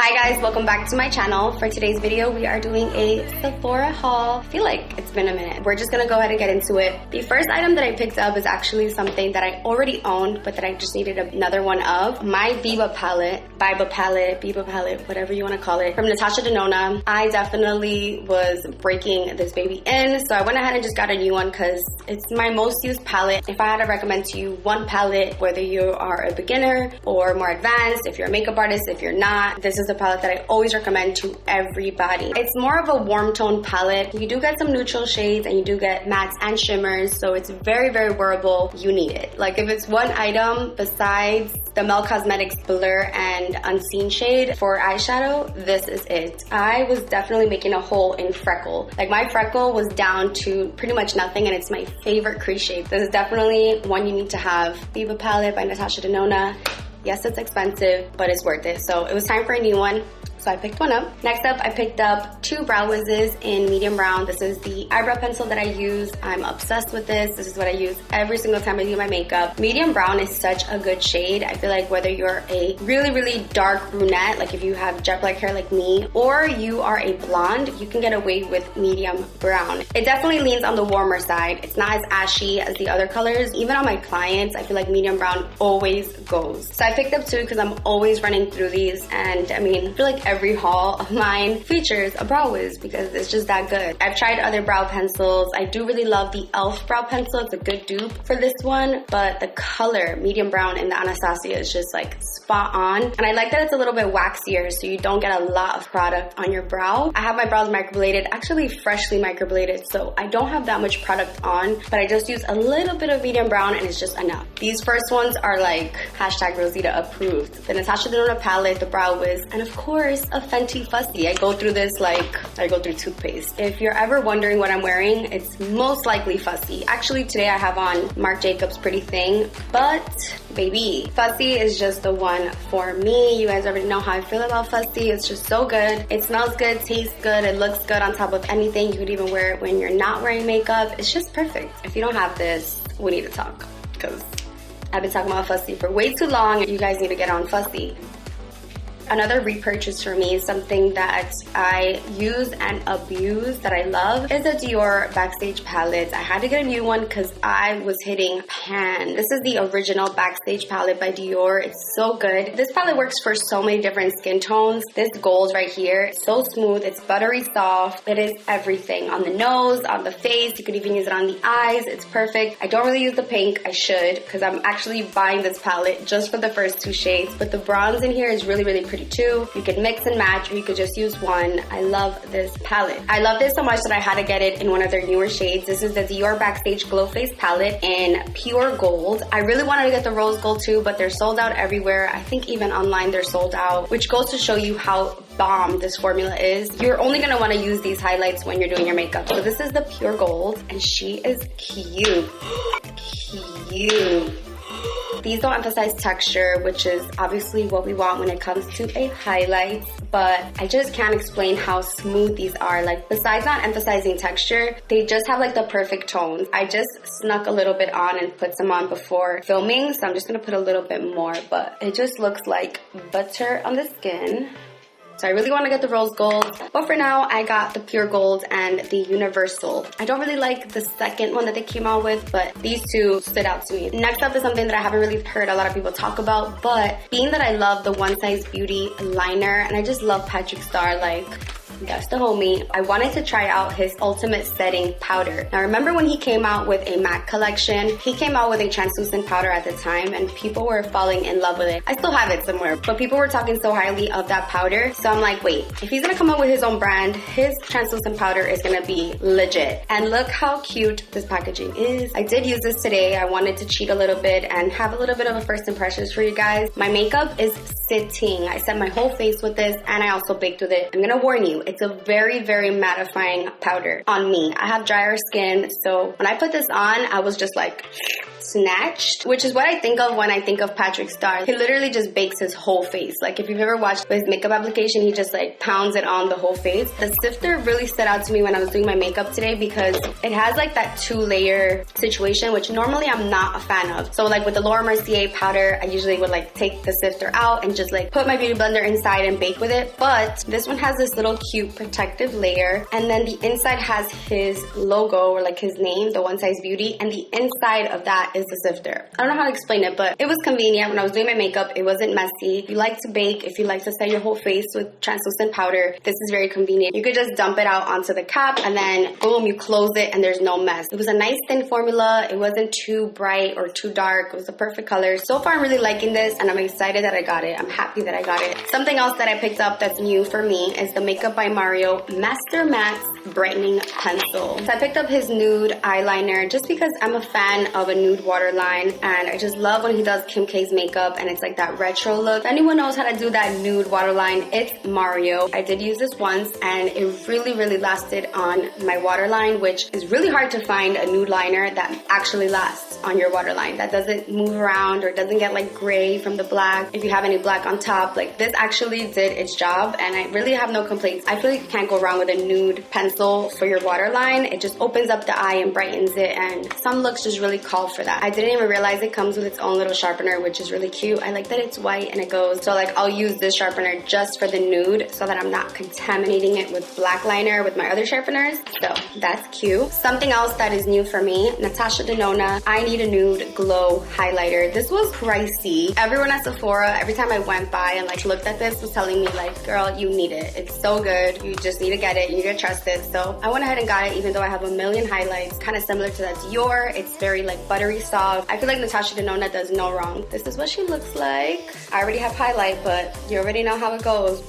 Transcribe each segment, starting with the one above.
Hi guys, welcome back to my channel. For today's video, we are doing a Sephora haul. I feel like it's been a minute. We're just gonna go ahead and get into it. The first item that I picked up is actually something that I already owned, but that I just needed another one of. My Biba Palette, whatever you wanna call it, from Natasha Denona. I definitely was breaking this baby in, so I went ahead and just got a new one because it's my most used palette. If I had to recommend to you one palette, whether you are a beginner or more advanced, if you're a makeup artist, if you're not, this is a palette that I always recommend to everybody. It's more of a warm tone palette. You do get some neutral shades and you do get mattes and shimmers, so it's very, very wearable. You need it. Like if it's one item besides the Mel Cosmetics Blur and Unseen shade for eyeshadow, this is it. I was definitely making a hole in freckle. Like my freckle was down to pretty much nothing and it's my favorite crease shape. This is definitely one you need to have. Biba Palette by Natasha Denona. Yes, it's expensive, but it's worth it. So it was time for a new one. So I picked one up. Next up, I picked up two brow wizzes in medium brown. This is the eyebrow pencil that I use. I'm obsessed with this. This is what I use every single time I do my makeup. Medium brown is such a good shade. I feel like whether you're a really, really dark brunette, like if you have jet black hair like me, or you are a blonde, you can get away with medium brown. It definitely leans on the warmer side. It's not as ashy as the other colors. Even on my clients, I feel like medium brown always goes. So I picked up two because I'm always running through these, and I mean, I feel like every haul of mine features a brow wiz because it's just that good. I've tried other brow pencils. I do really love the e.l.f. brow pencil. It's a good dupe for this one, but the color, medium brown in the Anastasia, is just like spot on. And I like that it's a little bit waxier so you don't get a lot of product on your brow. I have my brows microbladed, actually freshly microbladed, so I don't have that much product on, but I just use a little bit of medium brown and it's just enough. These first ones are like hashtag Rosita approved. The Natasha Denona palette, the brow wiz, and of course a Fenty Fussy. I go through this like I go through toothpaste. If you're ever wondering what I'm wearing, it's most likely Fussy. Actually today I have on Marc Jacobs Pretty Thing, but baby, Fussy is just the one for me. You guys already know how I feel about Fussy. It's just so good. It smells good, tastes good, it looks good on top of anything. You could even wear it when you're not wearing makeup. It's just perfect. If you don't have this, we need to talk because I've been talking about Fussy for way too long. You guys need to get on Fussy. Another repurchase for me, something that I use and abuse that I love, is a Dior Backstage palette. I had to get a new one because I was hitting pan. This is the original Backstage palette by Dior. It's so good. This palette works for so many different skin tones. This gold right here, it's so smooth. It's buttery soft. It is everything. On the nose, on the face. You could even use it on the eyes. It's perfect. I don't really use the pink. I should because I'm actually buying this palette just for the first two shades. But the bronze in here is really, really pretty too. You could mix and match or you could just use one. I love this palette. I love this so much that I had to get it in one of their newer shades. This is the Dior Backstage Glow Face palette in pure gold. I really wanted to get the rose gold too, but they're sold out everywhere. I think even online they're sold out, which goes to show you how bomb this formula is. You're only going to want to use these highlights when you're doing your makeup. So this is the pure gold and she is cute. Cute. These don't emphasize texture, which is obviously what we want when it comes to a highlight, but I just can't explain how smooth these are. Like besides not emphasizing texture, they just have like the perfect tones. I just snuck a little bit on and put some on before filming, so I'm just gonna put a little bit more, but it just looks like butter on the skin. So I really want to get the rose gold, but for now I got the pure gold and the universal. I don't really like the second one that they came out with, but these two stood out to me. Next up is something that I haven't really heard a lot of people talk about, but being that I love the One Size Beauty liner and I just love Patrick Star, like that's the homie. I wanted to try out his ultimate setting powder. Now remember when he came out with a matte collection, he came out with a translucent powder at the time and people were falling in love with it. I still have it somewhere, but people were talking so highly of that powder. So I'm like, wait, if he's gonna come up with his own brand, his translucent powder is gonna be legit. And look how cute this packaging is. I did use this today. I wanted to cheat a little bit and have a little bit of a first impressions for you guys. My makeup is sitting. I set my whole face with this and I also baked with it. I'm gonna warn you, it's a very, very mattifying powder on me. I have drier skin, so when I put this on, I was just like snatched, which is what I think of when I think of Patrick Star. He literally just bakes his whole face. Like if you've ever watched his makeup application, he just like pounds it on the whole face. The sifter really stood out to me when I was doing my makeup today because it has like that 2-layer situation, which normally I'm not a fan of. So like with the Laura Mercier powder, I usually would like take the sifter out and just like put my beauty blender inside and bake with it. But this one has this little cute protective layer, and then the inside has his logo or like his name, the One Size Beauty, and the inside of that is the sifter. I don't know how to explain it, but it was convenient when I was doing my makeup. It wasn't messy. If you like to bake, if you like to set your whole face with translucent powder, this is very convenient. You could just dump it out onto the cap and then boom, you close it and there's no mess. It was a nice thin formula. It wasn't too bright or too dark. It was the perfect color. So far I'm really liking this and I'm excited that I got it. I'm happy that I got it. Something else that I picked up that's new for me is the Makeup by Mario Master Max Brightening Pencil. So I picked up his nude eyeliner just because I'm a fan of a nude waterline, and I just love when he does Kim K's makeup and it's like that retro look. If anyone knows how to do that nude waterline, it's Mario. I did use this once and it really lasted on my waterline, which is really hard to find a nude liner that actually lasts on your waterline, that doesn't move around or doesn't get like gray from the black if you have any black on top. Like this actually did its job and I really have no complaints. I feel like you can't go wrong with a nude pencil for your waterline. It just opens up the eye and brightens it, and some looks just really call for that. I didn't even realize it comes with its own little sharpener, which is really cute. I like that it's white and it goes, so like I'll use this sharpener just for the nude so that I'm not contaminating it with black liner with my other sharpeners. So that's cute. Something else that is new for me, Natasha Denona I Need a Nude Glow Highlighter. This was pricey. Everyone at Sephora, every time I went by and like looked at this, was telling me like, girl, you need it. It's so good. You just need to get it. You need to trust it. So I went ahead and got it, even though I have a million highlights. Kind of similar to that Dior. It's very like buttery soft. I feel like Natasha Denona does no wrong. This is what she looks like. I already have highlight, but you already know how it goes.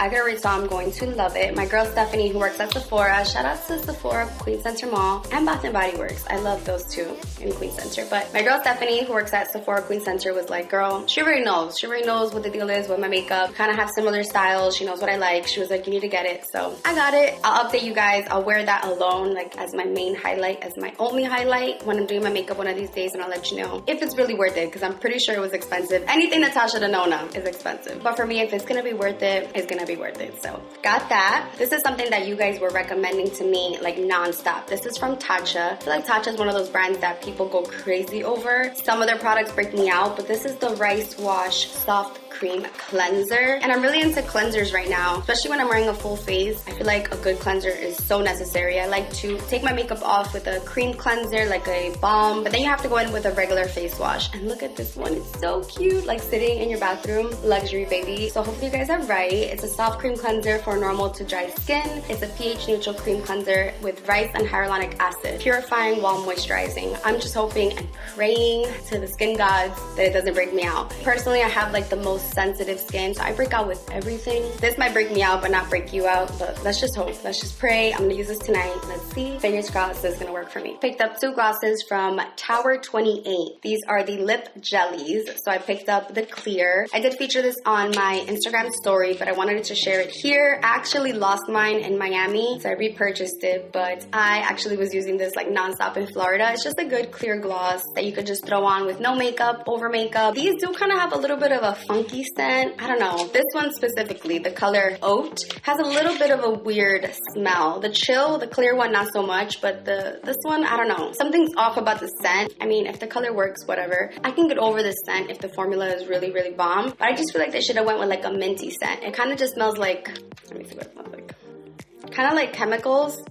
I could already tell I'm going to love it. My girl Stephanie, who works at Sephora, shout out to Sephora, Queen Center Mall, and Bath & Body Works. I love those two in Queen Center. But my girl Stephanie, who works at Sephora Queen Center, was like, girl, she already knows. She already knows what the deal is with my makeup. Kind of have similar styles. She knows what I like. She was like, you need to get it. So I got it. I'll update you guys. I'll wear that alone, like as my main highlight, as my only highlight when I'm doing my makeup one of these days, and I'll let you know if it's really worth it, because I'm pretty sure it was expensive. Anything Natasha Denona is expensive. But for me, if it's going to be worth it, it's going to be worth it. So got that. This is something that you guys were recommending to me like non-stop. This is from Tatcha. I feel like Tatcha is one of those brands that people go crazy over. Some of their products break me out, but this is the Rice Wash Soft Cream Cleanser. And I'm really into cleansers right now, especially when I'm wearing a full face. I feel like a good cleanser is so necessary. I like to take my makeup off with a cream cleanser, like a balm, but then you have to go in with a regular face wash. And look at this one. It's so cute, like sitting in your bathroom. Luxury, baby. So hopefully you guys are right. It's a soft cream cleanser for normal to dry skin. It's a pH neutral cream cleanser with rice and hyaluronic acid, purifying while moisturizing. I'm just hoping and praying to the skin gods that it doesn't break me out. Personally, I have like the most sensitive skin, so I break out with everything. This might break me out but not break you out, but let's just hope. Let's just pray. I'm gonna use this tonight. Let's see. Fingers crossed this is gonna work for me. Picked up two glosses from Tower 28. These are the lip jellies. So I picked up the clear. I did feature this on my Instagram story, but I wanted to share it here. I actually lost mine in Miami, so I repurchased it, but I actually was using this like nonstop in Florida. It's just a good clear gloss that you could just throw on with no makeup, over makeup. These do kind of have a little bit of a funky scent. I don't know. This one specifically, the color Oat, has a little bit of a weird smell. The Chill, the clear one, not so much, but this one, I don't know. Something's off about the scent. I mean, if the color works, whatever. I can get over the scent if the formula is really bomb, but I just feel like they should have went with like a minty scent. It kind of just smells like, let me see what it smells like. Kind of like chemicals.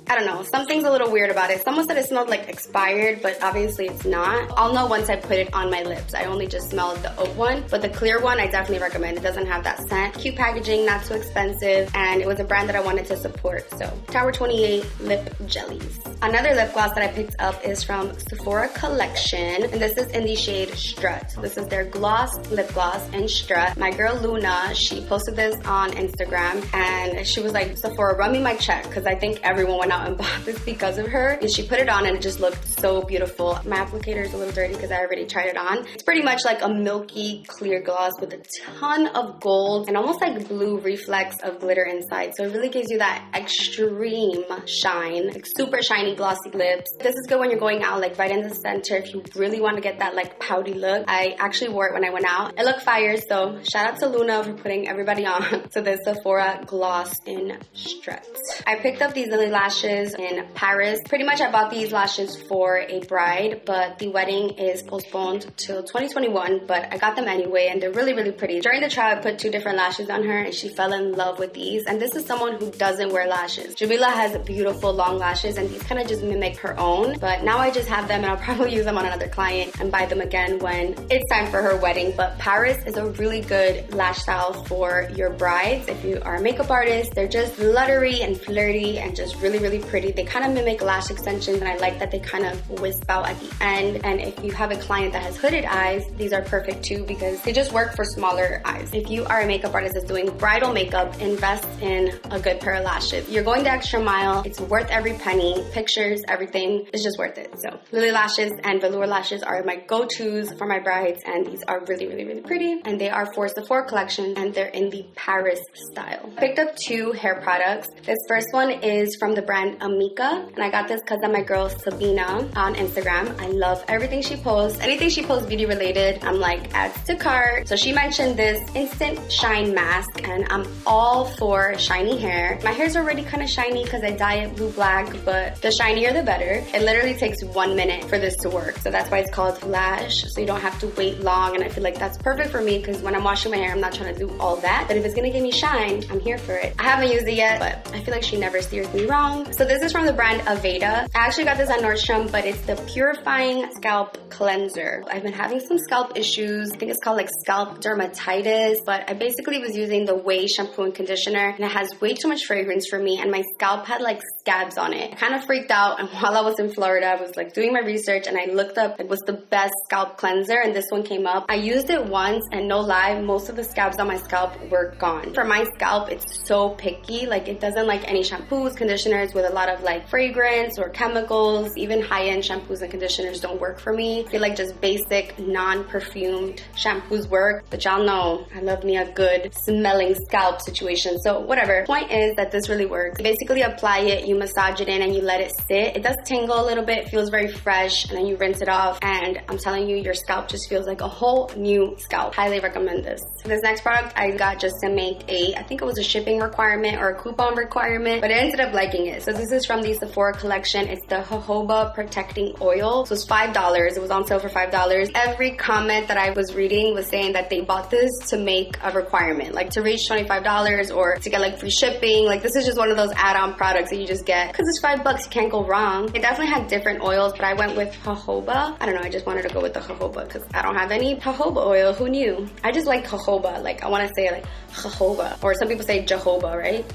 I don't know, something's a little weird about it. Someone said it smelled like expired, but obviously it's not. I'll know once I put it on my lips. I only just smelled the Oat one, but the clear one I definitely recommend. It doesn't have that scent. Cute packaging, not too expensive, and it was a brand that I wanted to support. So Tower 28 lip jellies. Another lip gloss that I picked up is from Sephora Collection, and this is in the shade Strut. This is their gloss lip gloss in Strut. My girl Luna, she posted this on Instagram, and she was like, Sephora, run me my check, because I think everyone went out and bought this because of her. And she put it on and it just looked so beautiful. My applicator is a little dirty because I already tried it on. It's pretty much like a milky clear gloss with a ton of gold and almost like blue reflex of glitter inside. So it really gives you that extreme shine, like super shiny glossy lips. This is good when you're going out like right in the center if you really want to get that like pouty look. I actually wore it when I went out. It looked fire, so shout out to Luna for putting everybody on to this Sephora gloss in Strut. I picked up these Lilly lashes lashes in Paris. Pretty much I bought these lashes for a bride, but the wedding is postponed till 2021, but I got them anyway, and they're really, really pretty. During the trial, I put 2 different lashes on her, and she fell in love with these. And this is someone who doesn't wear lashes. Jamila has beautiful long lashes, and these kind of just mimic her own, but now I just have them, and I'll probably use them on another client and buy them again when it's time for her wedding. But Paris is a really good lash style for your brides. If you are a makeup artist, they're just glittery and flirty and just really, really pretty. They kind of mimic lash extensions, and I like that they kind of wisp out at the end. And if you have a client that has hooded eyes, these are perfect too because they just work for smaller eyes. If you are a makeup artist that's doing bridal makeup, invest in a good pair of lashes. You're going the extra mile. It's worth every penny. Pictures, everything. It's just worth it. So Lilly lashes and velour lashes are my go-tos for my brides, and these are really, really, really pretty. And they are for Sephora collection, and they're in the Paris style. I picked up 2 hair products. This first one is from the brand Amika, and I got this because of my girl Sabina on Instagram. I love everything she posts. Anything she posts beauty related, I'm like, adds to cart. So she mentioned this instant shine mask, and I'm all for shiny hair. My hair's already kind of shiny because I dye it blue black, but the shinier the better. It literally takes 1 minute for this to work, so that's why it's called Lash, so you don't have to wait long. And I feel like that's perfect for me because when I'm washing my hair, I'm not trying to do all that, but if it's gonna give me shine, I'm here for it. I haven't used it yet, but I feel like she never steers me wrong. So this is from the brand Aveda. I actually got this on Nordstrom, but it's the Purifying Scalp Cleanser. I've been having some scalp issues. I think it's called like scalp dermatitis, but I basically was using the Way shampoo and conditioner, and it has way too much fragrance for me, and my scalp had like scabs on it. I kind of freaked out, and while I was in Florida, I was like doing my research, and I looked up like what's the best scalp cleanser, and this one came up. I used it once, and no lie, most of the scabs on my scalp were gone. For my scalp, it's so picky. Like, it doesn't like any shampoos, conditioners with a lot of like fragrance or chemicals. Even high-end shampoos and conditioners don't work for me. I feel like just basic non-perfumed shampoos work, but y'all know I love me a good smelling scalp situation. So whatever. Point is that this really works. You basically apply it, you massage it in, and you let it sit. It does tingle a little bit, feels very fresh, and then you rinse it off, and I'm telling you, your scalp just feels like a whole new scalp. Highly recommend this. This next product I got just to make I think it was a shipping requirement or a coupon requirement, but I ended up liking it. So this is from the Sephora collection. It's the Jojoba Protecting Oil. So it's $5. It was on sale for $5. Every comment that I was reading was saying that they bought this to make a requirement, like to reach $25 or to get like free shipping. Like, this is just one of those add-on products that you just get because it's $5. You can't go wrong. It definitely had different oils, but I went with jojoba. I don't know, I just wanted to go with the jojoba because I don't have any jojoba oil. Who knew? I just like jojoba. Like, I want to say like jojoba, or some people say jojoba, right?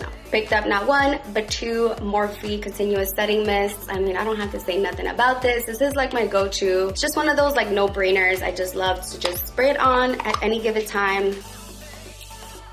No. Picked up not 1 but 2 Morphe continuous setting mists. I mean, I don't have to say nothing about this. This is like my go-to. It's just one of those like no-brainers. I just love to just spray it on at any given time.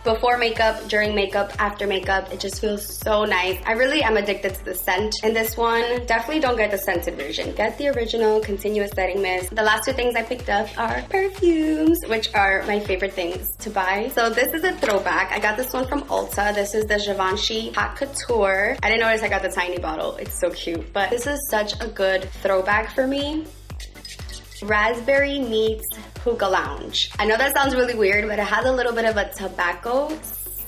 Before makeup, during makeup, after makeup, it just feels so nice. I really am addicted to the scent. And this one, definitely don't get the scented version. Get the original continuous setting mist. The last 2 things I picked up are perfumes, which are my favorite things to buy. So this is a throwback. I got this one from Ulta. This is the Givenchy Hot Couture. I didn't notice I got the tiny bottle. It's so cute. But this is such a good throwback for me. Raspberry meets hookah lounge. I know that sounds really weird, but it has a little bit of a tobacco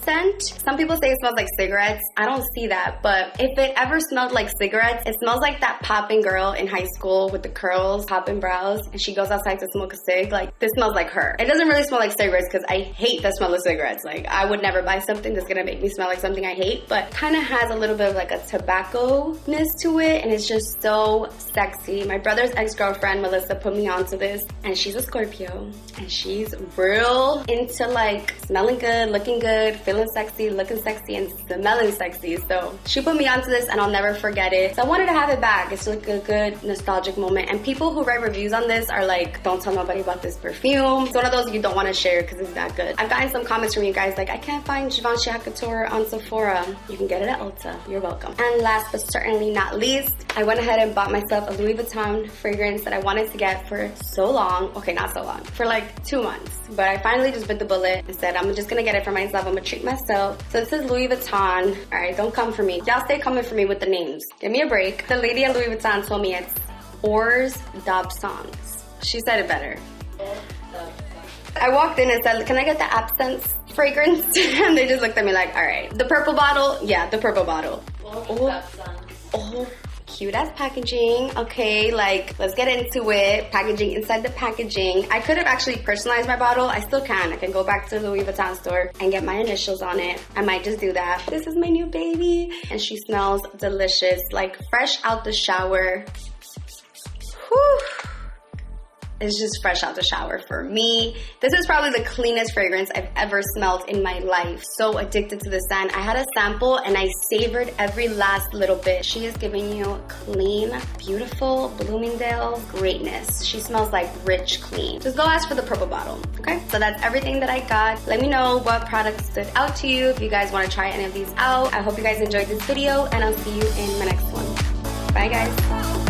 scent. Some people say it smells like cigarettes. I don't see that, but if it ever smelled like cigarettes, it smells like that poppin' girl in high school with the curls, poppin' brows, and she goes outside to smoke a cig. Like, this smells like her. It doesn't really smell like cigarettes because I hate the smell of cigarettes. Like, I would never buy something that's gonna make me smell like something I hate, but kind of has a little bit of like a tobacco-ness to it, and it's just so sexy. My brother's ex-girlfriend, Melissa, put me onto this, and she's a Scorpio, and she's real into like smelling good, looking good, feeling sexy, looking sexy, and smelling sexy. So she put me onto this, and I'll never forget it. So I wanted to have it back. It's like a good nostalgic moment. And people who write reviews on this are like, don't tell nobody about this perfume. It's one of those you don't want to share because it's that good. I've gotten some comments from you guys like, I can't find Givenchy Hot Couture on Sephora. You can get it at Ulta. You're welcome. And last but certainly not least, I went ahead and bought myself a Louis Vuitton fragrance that I wanted to get for so long. Okay, not so long. For like 2 months. But I finally just bit the bullet and said, I'm just gonna get it for myself. I'm gonna treat myself. So this is Louis Vuitton. All right, don't come for me. Y'all stay coming for me with the names. Give me a break. The lady at Louis Vuitton told me it's Heures d'Absence. She said it better. I walked in and said, can I get the absence fragrance. And they just looked at me like, all right. The purple bottle, yeah, the purple bottle. Oh, cute ass packaging. Okay, like, let's get into it. Packaging inside the packaging. I could have actually personalized my bottle. I still can. I can go back to the Louis Vuitton store and get my initials on it. I might just do that. This is my new baby. And she smells delicious, like fresh out the shower. Whew. It's just fresh out the shower for me. This is probably the cleanest fragrance I've ever smelled in my life. So addicted to the scent. I had a sample and I savored every last little bit. She is giving you clean, beautiful Bloomingdale greatness. She smells like rich, clean. Just go ask for the purple bottle, okay? So that's everything that I got. Let me know what products stood out to you if you guys want to try any of these out. I hope you guys enjoyed this video and I'll see you in my next one. Bye guys.